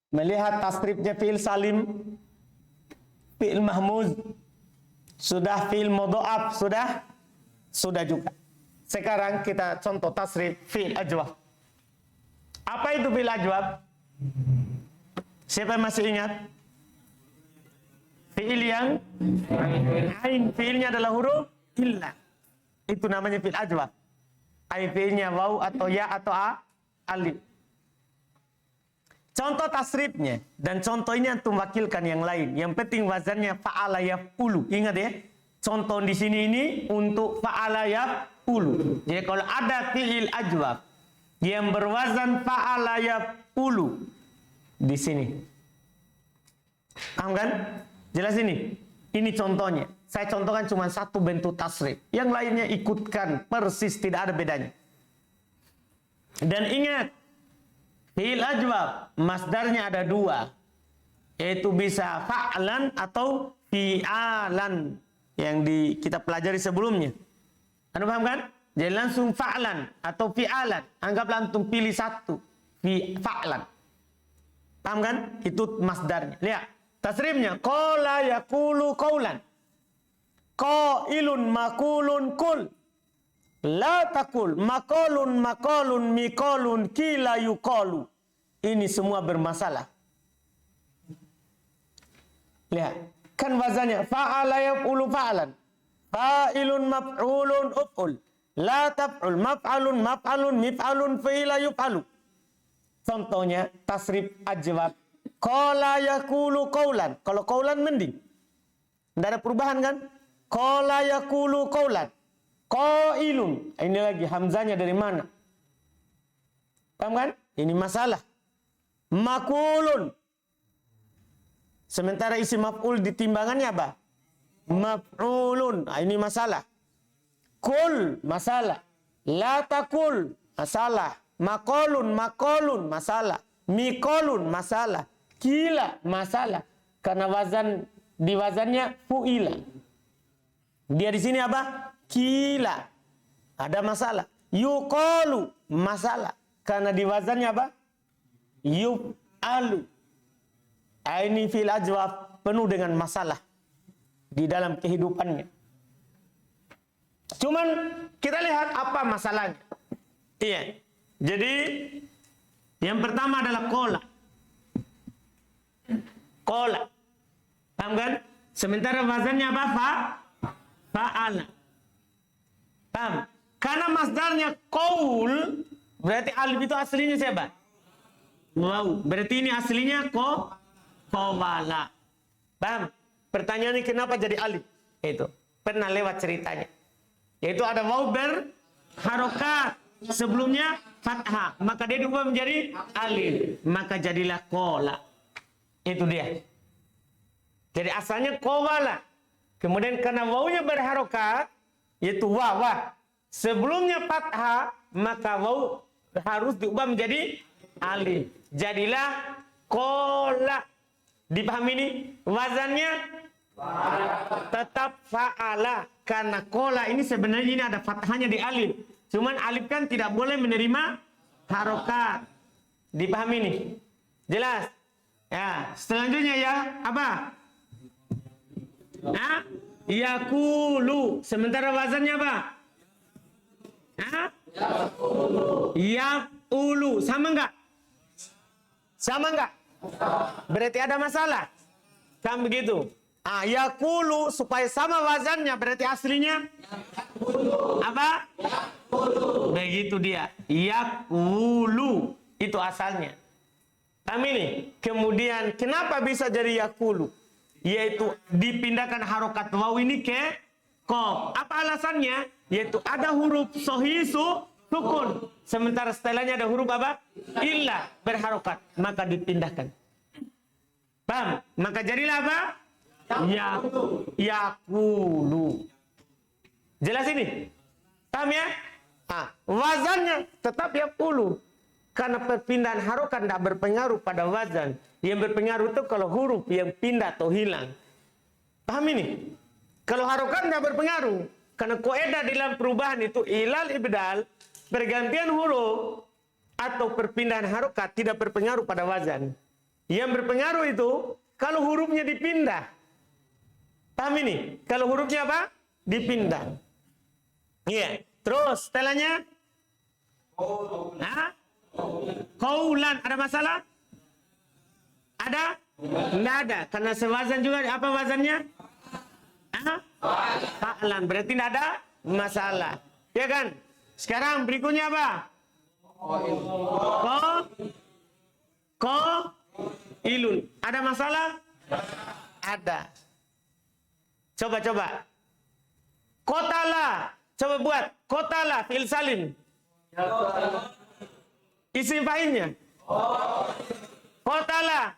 Melihat tasrifnya fi'il salim, fi'il mahmuz, sudah fi'il mudha'af, sudah juga. Sekarang kita contoh tasrif fi'il ajwaf. Apa itu fi'il ajwaf? Siapa yang masih ingat? Fi'il yang ain, fi'ilnya adalah huruf illa. Itu namanya fi'il ajwaf. Ain fi'ilnya waw atau ya atau alif. Contoh tasrifnya dan contoh ini antum wakilkan yang lain. Yang penting wazannya fa'ala yaf'ulu. Ingat ya. Contoh di sini ini untuk fa'ala yaf'ulu. Jadi kalau ada fi'il ajwaf yang berwazan fa'ala yaf'ulu di sini. Paham kan? Jelas ini. Ini contohnya. Saya contohkan cuma satu bentuk tasrif. Yang lainnya ikutkan persis, tidak ada bedanya. Dan ingat, fi'il ajwaf masdarnya ada dua, yaitu bisa fa'lan atau fi'alan yang kita pelajari sebelumnya. Anda paham kan? Jadi langsung fa'lan atau fi'alan. Anggaplah antum pilih satu, fa'lan. Paham kan? Itu masdarnya. Lihat tasrifnya, qala yaqulu qaulan, qailun makulun kul, la takul, makolun makolun mikolun kila yuqalu. Ini semua bermasalah. Lihat, kan wazannya fa'ala yaf'ulu fa'lan, fa'ilun maf'ulun uf'ul, la taf'ul, maf'alun maf'alun mif'alun fi'ila yuf'alu. Contohnya tasrif ajwaf, qala yaqulu qaulan. Kalau qaulan mending, tidak ada perubahan kan? Qala yaqulu qaulan, qailun. Ini lagi hamzanya dari mana? Paham kan? Ini masalah. Makulun. Sementara isi maf'ul di timbangannya apa? Maf'ulun. Nah, ini masalah. Kul, masalah. La takul, masalah. Makolun, makolun, masalah. Mikolun, masalah. Kila, masalah. Karena wazan di wazannya fu'ila. Dia di sini apa? Kila. Ada masalah. Yuqalu, masalah. Karena di wazannya apa? Yuf'alu. Ini fi'il ajwaf penuh dengan masalah di dalam kehidupannya. Cuman kita lihat apa masalahnya. Iya. Jadi yang pertama adalah qala. Qala. Paham kan? Sementara wazannya apa? Fa'ala. Paham? Karena masdarnya qaul, berarti alif itu aslinya siapa? Wow. Berarti ini aslinya qawala. Paham? Pertanyaannya kenapa jadi alif? Itu pernah lewat ceritanya. Yaitu ada waw berharokat, sebelumnya fathah, maka dia diubah menjadi alif, maka jadilah qala. Itu dia. Jadi asalnya qawala. Kemudian karena wawnya berharokat, yaitu waw, sebelumnya fathah, maka waw harus diubah menjadi alif. Jadilah qala. Dipahami ini? Wazannya tetap fa'ala. Karena qala ini sebenarnya ini ada fathahnya di alif. Cuman alif kan tidak boleh menerima harokat. Dipahami ini? Jelas? Ya, selanjutnya ya, apa? Nah, yaqulu. Sementara wazannya apa? Hah? Yaqulu. Sama enggak? Sama enggak? Berarti ada masalah. Kan begitu? Yaqulu supaya sama wazannya berarti aslinya apa? Begitu dia. Yaqulu itu asalnya. Paham ini? Kemudian kenapa bisa jadi yaqulu? Yaitu dipindahkan harokat waw ini ke qaf. Apa alasannya? Yaitu ada huruf sahih sukun. Sementara setelahnya ada huruf apa? Illa berharokat. Maka dipindahkan. Paham? Maka jadilah apa? Yaqulu. Jelas ini? Paham ya? Wazannya tetap yaqulu. Karena perpindahan harokat tidak berpengaruh pada wazan. Yang berpengaruh itu kalau huruf yang pindah atau hilang. Paham ini? Kalau harokat tidak berpengaruh. Karena kaidah dalam perubahan itu ilal ibdal, pergantian huruf atau perpindahan harokat tidak berpengaruh pada wazan. Yang berpengaruh itu kalau hurufnya dipindah. Paham ini? Kalau hurufnya apa? Dipindah. Iya. Terus setelahnya? Nah, qaulan. Ada masalah? Ada? Tidak ada. Karena sewazan juga. Apa wazannya? Fa'lan. Berarti tidak ada masalah. Ya kan? Sekarang berikutnya apa? Ilun. Ada masalah? Ada. Coba. Qatala. Coba buat. Qatala fi'il salim. Isim fa'ilnya. Qatala.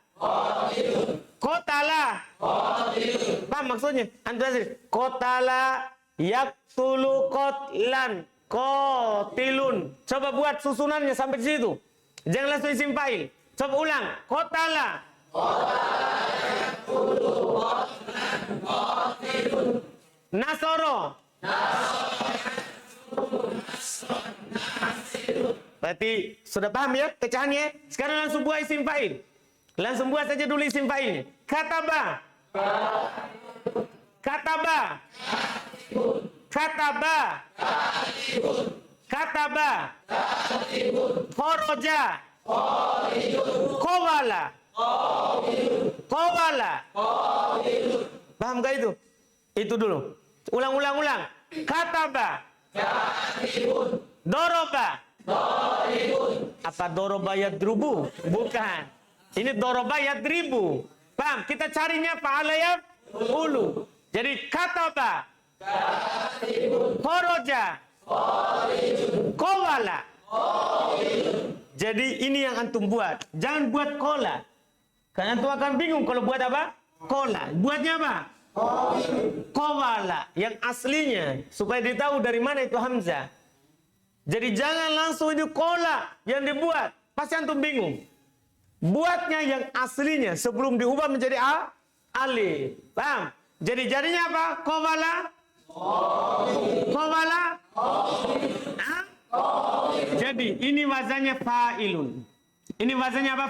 Paham maksudnya? Antum qatala yaqtulu qatlan. Qatilun. Coba buat susunannya sampai di situ. Jangan langsung isim fa'il. Coba ulang. Qatala. Nasoro. Berarti sudah paham ya pecahannya? Sekarang langsung buat isim fa'il. Langsung buat saja dulu isim fa'ilnya. Kataba. Kharaja. Qawala. Paham gak itu? Itu dulu. Ulang. Kataba. Doroba. Apa doroba yadrubu? Bukan. Ini doroba yadribu. Paham? Kita carinya fa'ala yaf'ulu. Jadi kataba. Kharaja. Qawala. Jadi ini yang antum buat. Jangan buat kola. Karena antum akan bingung kalau buat apa? Kola. Buatnya apa? Qawala. Yang aslinya. Supaya ditahu dari mana itu hamzah. Jadi jangan langsung itu kola yang dibuat. Pasti antum bingung. Buatnya yang aslinya sebelum diubah menjadi alif. Paham? Jadi jadinya apa? Qawala. Jadi ini wazannya fa'ilun. Ini wazannya apa?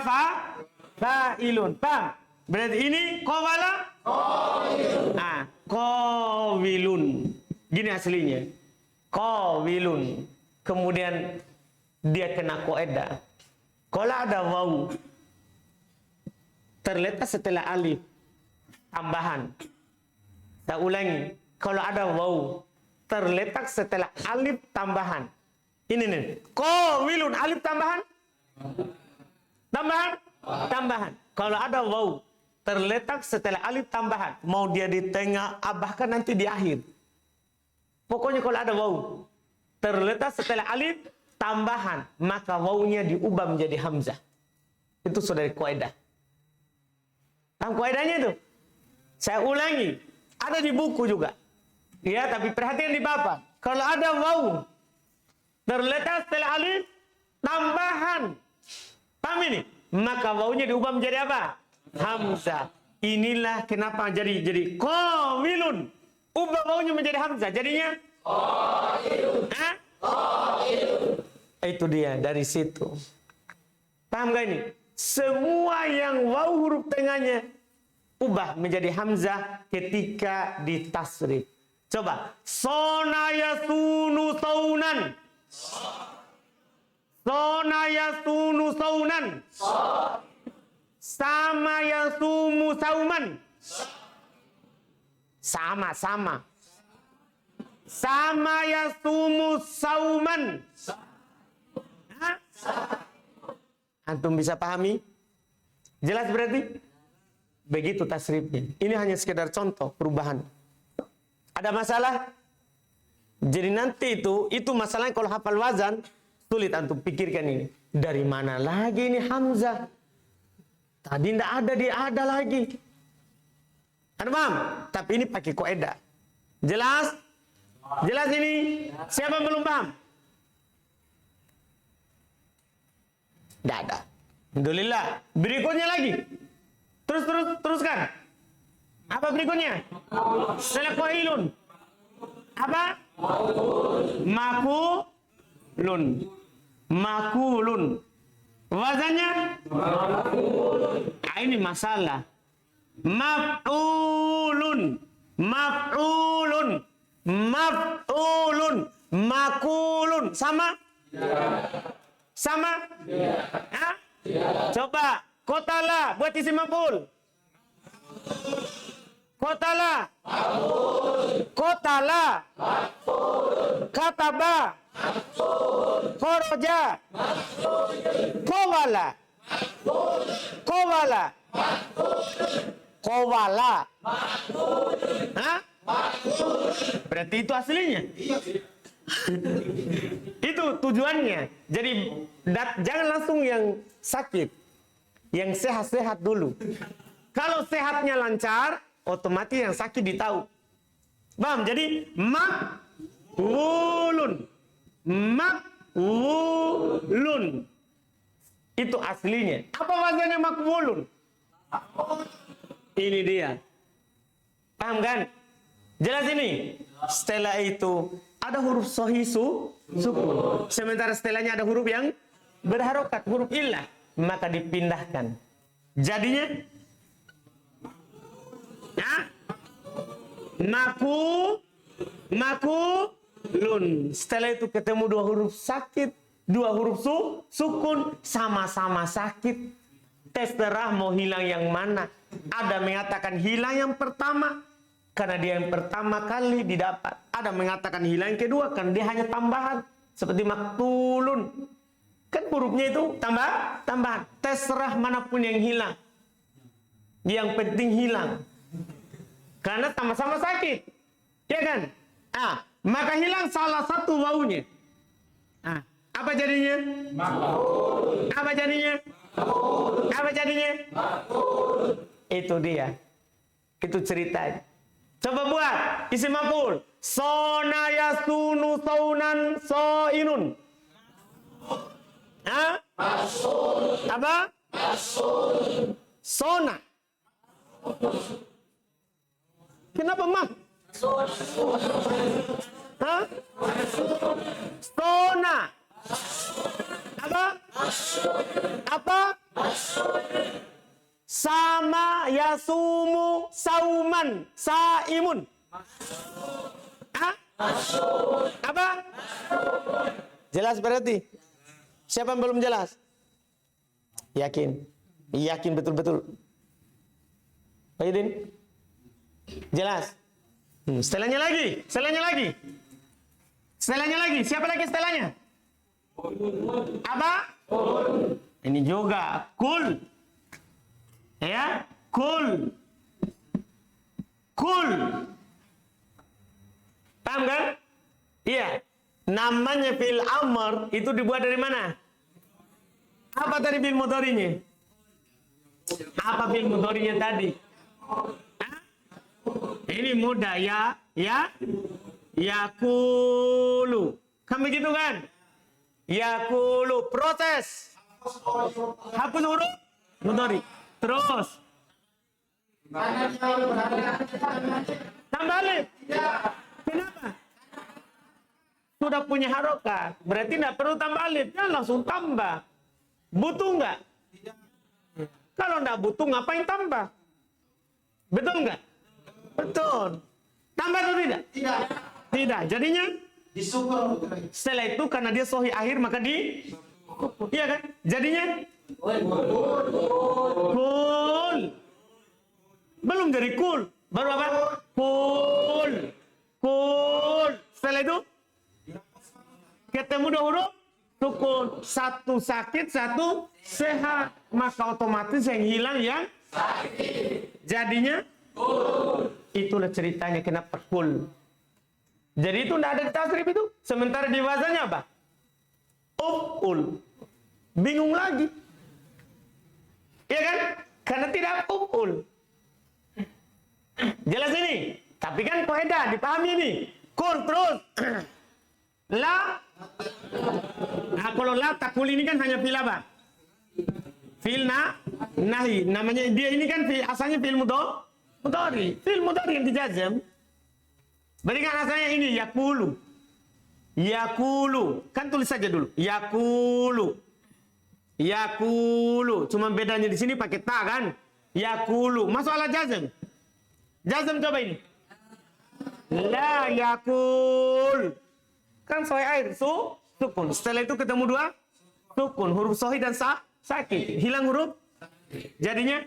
Fa'ilun. Paham? Berarti ini qawala. Qawilun. Gini aslinya. Qawilun. Kemudian dia kena qaedah. Kalau ada waw terletak setelah alif tambahan. Saya ulangi. Kalau ada waw terletak setelah alif tambahan. Ini nih. Qawilun alif tambahan. Tambahan. Kalau ada waw terletak setelah alif tambahan, mau dia di tengah, bahkan nanti di akhir. Pokoknya kalau ada waw terletak setelah alif tambahan, maka wawnya diubah menjadi hamzah. Itu sudah kaidah. Paham kaidahnya itu? Saya ulangi, ada di buku juga. Ya, tapi perhatian di Bapak. Kalau ada waw terletak setelah alif tambahan, paham ini? Maka wawnya diubah menjadi apa? Hamzah. Inilah kenapa jadi qawilun. Ubah wawnya menjadi hamzah. Jadinya itu dia dari situ. Paham gak ini? Semua yang waw huruf tengahnya ubah menjadi hamzah ketika ditasrif. Coba. Sonayasunu saunan. Sonayasunu saunan. Sama yasumu sauman. Sama. Sama yasumu sauman. Antum bisa pahami? Jelas berarti? Begitu tasrifnya. Ini hanya sekedar contoh perubahan. Ada masalah? Jadi nanti itu masalahnya kalau hafal wazan, sulit antum pikirkan ini. Dari mana lagi ini hamzah? Tadi tidak ada, dia ada lagi. Anda paham? Tapi ini pakai kaidah. Jelas? Jelas ini? Siapa belum paham? Tidak ada. Alhamdulillah. Berikutnya lagi. Teruskan. Apa berikutnya? Setelah qailun. Apa? Makulun. Wazannya? ini masalah. Maf'ulun, maf'ulun, maf'ulun, makulun. Sama? Sama? Hah? Coba. Kotala, buat isi maf'ul. Kotala. Kotala. Kataba. Khoroja. Kowala. Kowala. Kowala. Hah? Berarti itu aslinya. Itu tujuannya. Jadi jangan langsung yang sakit. Yang sehat-sehat dulu. Kalau sehatnya lancar, otomatis yang sakit ditahu. Paham? Jadi makwulun. Makwulun. Itu aslinya. Apa bahasanya makwulun? Ini dia. Paham kan? Jelas ini. Setelah itu ada huruf sahih sukun. Sementara setelahnya ada huruf yang berharokat, huruf illah, maka dipindahkan. Jadinya makulun. Setelah itu ketemu dua huruf sakit, dua huruf sukun, sama-sama sakit. Terserah mau hilang yang mana. Ada mengatakan hilang yang pertama karena dia yang pertama kali didapat. Ada mengatakan hilang yang kedua karena dia hanya tambahan. Seperti maktulun. Kan hurufnya itu tambahan. Terserah manapun yang hilang. Yang penting hilang. Karena sama-sama sakit. Ya kan? Maka hilang salah satu wawunya. Apa jadinya? Apa jadinya? Apa jadinya? Itu dia. Itu ceritanya. Coba buat isim maf'ul. Sona yasunu saunan soinun. Apa? Sona. Kenapa mah? Sona. Apa? Apa? Sama yasumu sauman saimun. Apa? Jelas berarti? Siapa yang belum jelas? Yakin? Yakin betul-betul? Baidin? Jelas? Setelahnya lagi. Setelahnya lagi. Setelahnya lagi. Siapa lagi setelahnya? Apa? Ini juga. Kul. Ya? Kul. Kul. Paham kan? Iya. Namanya fil amr itu dibuat dari mana? Apa tadi fil mudhari'nya? Apa fil mudhari'nya tadi? Ini mudah ya. Yakulu. Kan begitu kan? Yakulu. Proses. Hapus huruf mudhari'. Terus. Tambah alif. Kenapa? Sudah punya harokat. Berarti tidak perlu tambah alif. Jangan langsung tambah. Butuh nggak? Kalau nggak butuh, ngapain tambah? Betul nggak? Betul. Tambah atau tidak? Tidak. Tidak. Jadinya? Disukun. Setelah itu karena dia sohi akhir maka di... Iya kan? Jadinya? Kul. Belum jadi kul. Baru apa? Kul. Kul. Setelah itu? Ketemu dua huruf sukun. Satu sakit, satu sehat. Maka otomatis yang hilang yang sakit. Jadinya? Kul. Itulah ceritanya kenapa kul. Jadi itu tidak ada di tasrif itu. Sementara di wazannya apa? Uf'ul. Bingung lagi. Iya kan? Karena tidak uf'ul. Jelas ini? Tapi kan kaidah dipahami ini. Kul terus. La. Nah, kalau la takul ini kan hanya fil apa? Fil nahi. Namanya dia ini kan asalnya fil mudhari. Fil mudhari yang dijazam. Berarti kan asalnya ini yakulu. Yakulu. Kan tulis saja dulu. Yakulu. Yakulu. Cuma bedanya di sini pakai ta kan? yakulu. Masuk alat jazm. Jazm coba ini. La yakul. Kan sohi air, sukun. Setelah itu ketemu dua sukun, huruf sohi dan sakit. Hilang huruf. Jadinya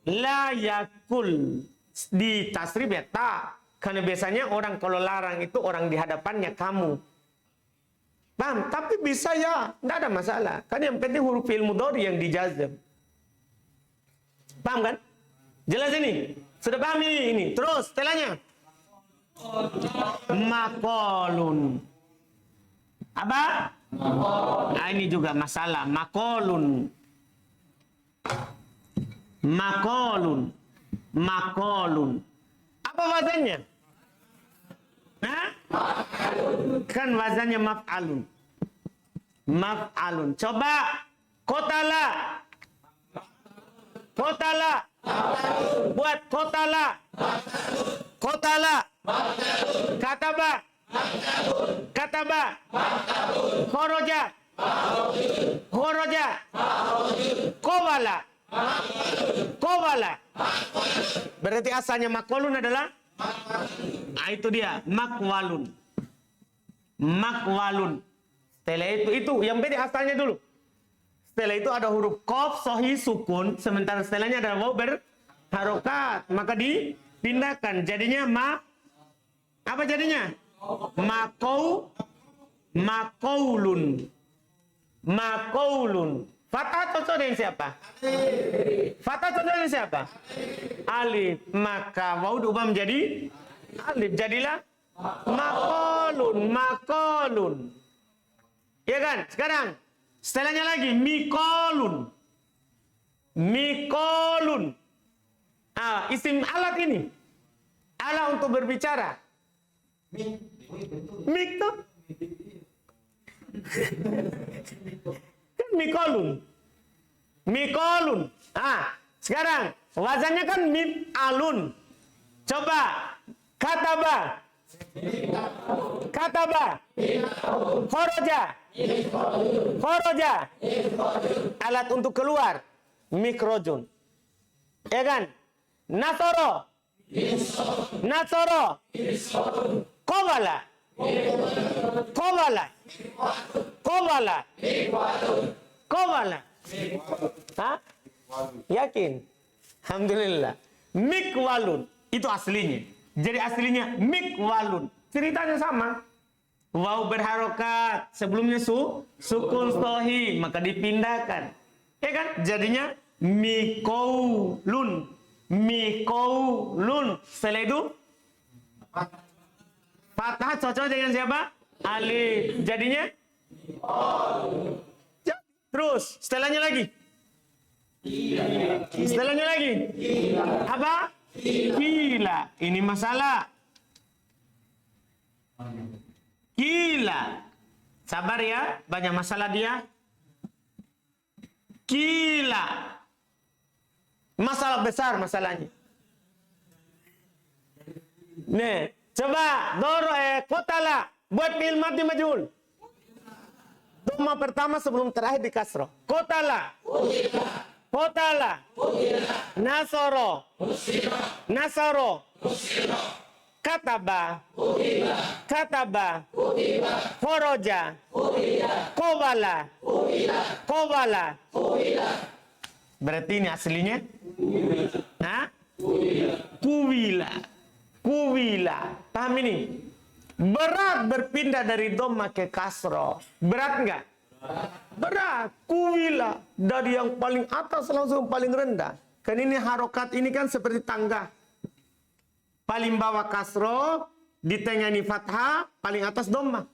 la yakul. Di tasrif ya ta. Karena biasanya orang kalau larang itu orang di hadapannya kamu. Paham? Tapi bisa ya, tidak ada masalah. Kan yang penting huruf fi'il mudhari yang dijazm. Paham kan? Jelas ini? Sudah paham ini? Terus setelahnya. Makolun. Apa? Nah, ini juga masalah. Makolun. Makolun. Makolun. Apa wazannya? Hah? Kan wazannya maf'alun. Maf'alun. Coba. Kotala. Kotala. Buat kotala. Kotala. Kataba. Kataba. Khoroja. Khoroja. Kowala. Kowala. Berarti asalnya makolun adalah itu dia, makwalun. Makwalun. Setelah itu yang beda asalnya dulu. Setelah itu ada huruf qaf sahih sukun, sementara setelahnya ada waw berharokat, maka dipindahkan jadinya apa jadinya? Makaulun. Makaulun. Fathah cocok dengan siapa? Fathah cocok dengan siapa? Alif. Maka waw diubah menjadi alif. Jadilah makolun. Makolun. Ya kan? Sekarang setelahnya lagi mikolun. Mikolun. Isim alat ini. Alat untuk berbicara. Mik tuh. Kan mikolun. Mikolun. Sekarang wazannya kan mif'alun. Coba kataba. Kataba. Khoroja. Khoroja. Alat untuk keluar. Mikrojun. Ya kan? Nasoro. Nasoro. Kobala. Kobala. Kobala. Kobala. Hah? Yakin? Alhamdulillah. Mikwalun. Itu aslinya. Jadi aslinya mikwalun. Ceritanya sama. Waw berharokat. Sebelumnya sukun sohi. Maka dipindahkan. Ya kan? Jadinya mikaulun. Mikaulun. Setelah itu fathah cocok dengan siapa? Alif. Jadinya terus setelahnya lagi. Setelahnya lagi. Apa? Kila. Ini masalah. Kila. Sabar ya, banyak masalah dia. Kila. Masalah besar masalahnya. Nih, coba kotala buat fi'il madhi majhul. Dhamma pertama sebelum terakhir di kasroh. Kotala. Kotala. Nasoro. Nasoro. Kataba. Kataba. Khoroja. Kobala. Kobala. Berarti ini aslinya? Kuwila. Kuwila. Paham ini? Berat berpindah dari dhamma ke kasroh. Berat enggak? Berat. Kuwila. Dari yang paling atas langsung paling rendah. Kan ini harokat ini kan seperti tangga. Paling bawah kasroh, di tengah ini fathah, paling atas dhamma.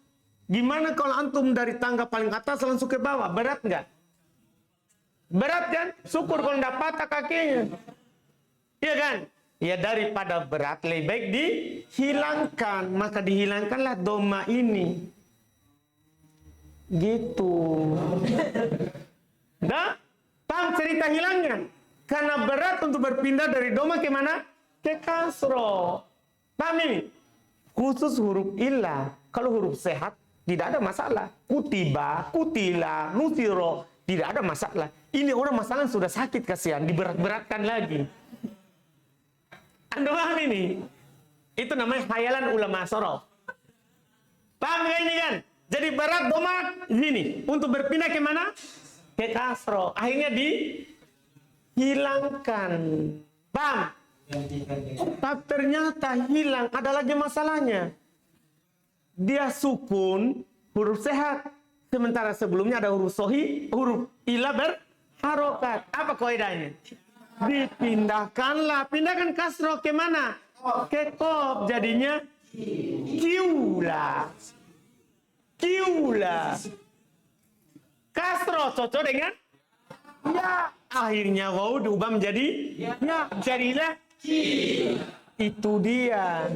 Gimana kalau antum dari tangga paling atas langsung ke bawah? Berat enggak? Berat kan? Syukur kalau enggak patah kakinya. Iya kan? Ya daripada berat lebih baik dihilangkan. Maka dihilangkanlah dhamma ini. Gitu. Dah? Paham cerita hilangnya? Karena berat untuk berpindah dari dhamma ke mana? Ke kasroh. Paham ini? Khusus huruf illah. Kalau huruf sehat tidak ada masalah. Kutiba, kutila, nusiro. Tidak ada masalah. Ini orang masalah sudah sakit, kasihan, diberat-beratkan lagi. Anda paham ini? Itu namanya khayalan ulama sorof. Paham gak ini kan? Jadi berat domat gini. Untuk berpindah ke mana? Ke kasro. Akhirnya dihilangkan. Paham? Tapi ternyata hilang. Ada lagi masalahnya. Dia sukun, huruf sehat. Sementara sebelumnya ada huruf sohi, huruf ilah berharokat. Apa kaidahnya? Dipindahkanlah. Pindahkan kasro ke mana? Ke kof. Jadinya kiula. Kiula. Kasro cocok dengan ya. Akhirnya waw diubah menjadi ya. Jadilah ki. Itu dia.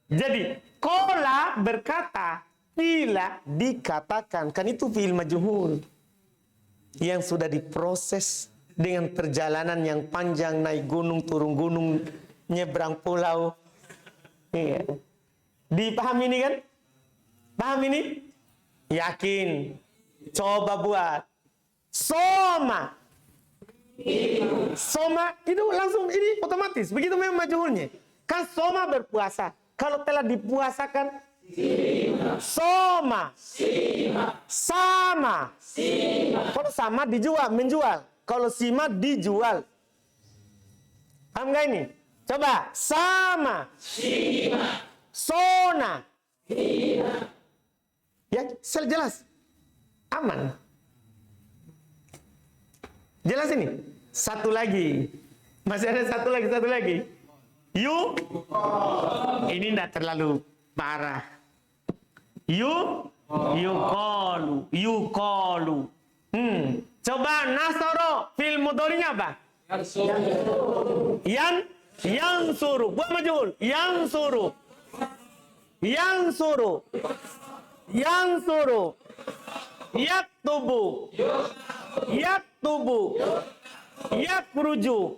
Jadi kola berkata, bila dikatakan, kan itu fi'il majhul yang sudah diproses dengan perjalanan yang panjang, naik gunung, turun gunung, nyebrang pulau. Iya. Dipahami ini kan? Paham ini? Yakin. Coba buat. Soma. Soma itu langsung ini otomatis. Begitu memang majhulnya. Kan soma berpuasa. Kalau telah dipuasakan, soma, sama. Kalau sama dijual, menjual. Kalau sima dijual. Paham gak ini? Coba, sama, sona. Ya, jelas. Aman. Jelas ini? Satu lagi. Masih ada satu lagi. Ini tidak terlalu parah. Yuqalu. Coba nasoro fil mudhari'nya apa? Yansuru. Buat majhul. Yansuru. Yaktubu. Yakruju.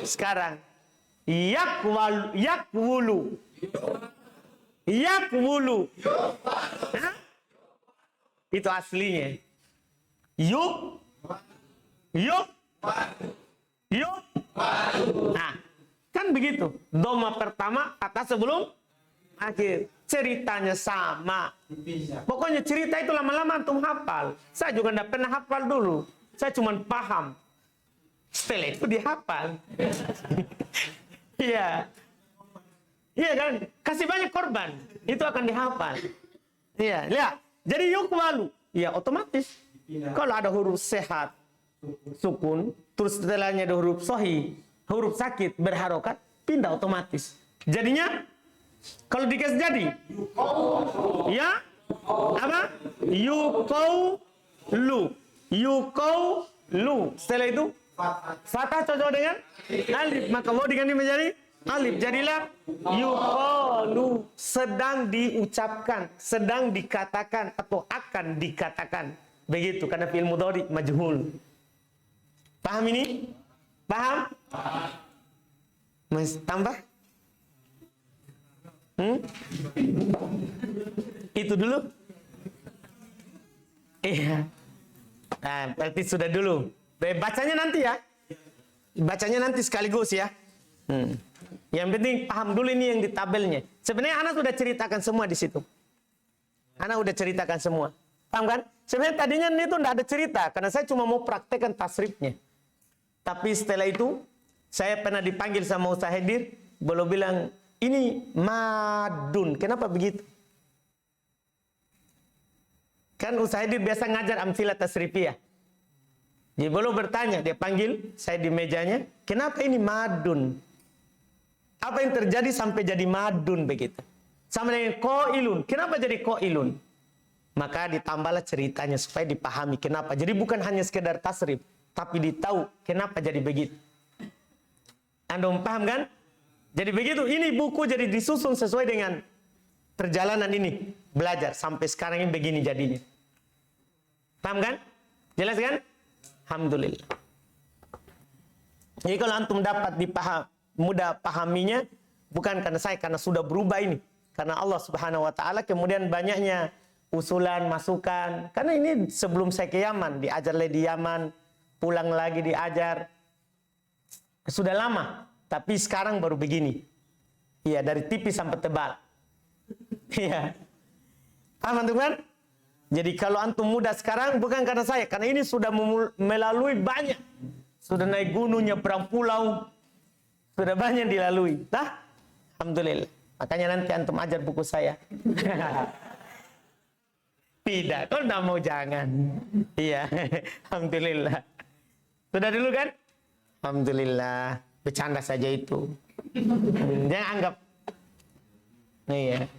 Sekarang yakwulu. Itu aslinya. Yuk. Nah, kan begitu. Doma pertama kata sebelum akhir. Ceritanya sama. Pokoknya cerita itu lama-lama antum hafal. Saya juga tidak pernah hafal dulu. Saya cuma paham. Setelah itu dihafal. Iya. Iya kan? Kasih banyak korban. Itu akan dihafal. Iya. Lihat. Jadi yukwalu. Ya otomatis. Kalau ada huruf sehat, sukun, terus setelahnya ada huruf sohi, huruf sakit, berharokat, pindah otomatis. Jadinya, kalau dikasih jadi. Ya. Apa? Yuqaulu. Setelah itu fathah cocok dengan alif, maka mau diganti menjadi alif. Jadilah yuqalu, sedang diucapkan, sedang dikatakan atau akan dikatakan. Begitu karena fi'il mudhari majhul. Paham ini? Paham? Mas tambah? Itu dulu. Iya. Nah, berarti sudah dulu. Bacanya nanti ya. Bacanya nanti sekaligus ya. Yang penting paham dulu ini yang di tabelnya. Sebenarnya Ana sudah ceritakan semua di situ. Ana sudah ceritakan semua. Paham kan? Sebenarnya tadinya ini tuh tidak ada cerita. Karena saya cuma mau praktekkan tasrifnya. Tapi setelah itu, saya pernah dipanggil sama Ustaz Hedir. Beliau bilang, ini madun. Kenapa begitu? Kan Ustaz Hedir biasa ngajar amsilah tasrifiyah. Jadi beliau bertanya, dia panggil saya di mejanya, kenapa ini madun? Apa yang terjadi sampai jadi madun begitu? Sama dengan qailun. Kenapa jadi qailun? Maka ditambahlah ceritanya supaya dipahami kenapa. Jadi bukan hanya sekedar tasrif, tapi ditahu kenapa jadi begitu. Anda paham kan? Jadi begitu, ini buku jadi disusun sesuai dengan perjalanan ini. Belajar, sampai sekarang ini begini jadinya. Paham kan? Jelas kan? Alhamdulillah. Jadi kalau antum dapat mudah pahaminya, Bukan karena saya, karena sudah berubah ini. Karena Allah Subhanahu wa taala, kemudian banyaknya usulan, masukan. Karena ini sebelum saya ke Yaman, diajar lagi di Yaman, pulang lagi diajar. Sudah lama, tapi sekarang baru begini. Iya, dari tipis sampai tebal. Iya. Paham antum kan? Jadi kalau antum muda sekarang bukan karena saya, karena ini sudah melalui banyak. Sudah naik gunung, nyebrang pulau. Sudah banyak dilalui. Nah, alhamdulillah. Makanya nanti antum ajar buku saya. Tidak, kalau tidak mau jangan. Iya, alhamdulillah. Sudah dulu kan? Alhamdulillah. Bercanda saja itu. Jangan anggap. Iya.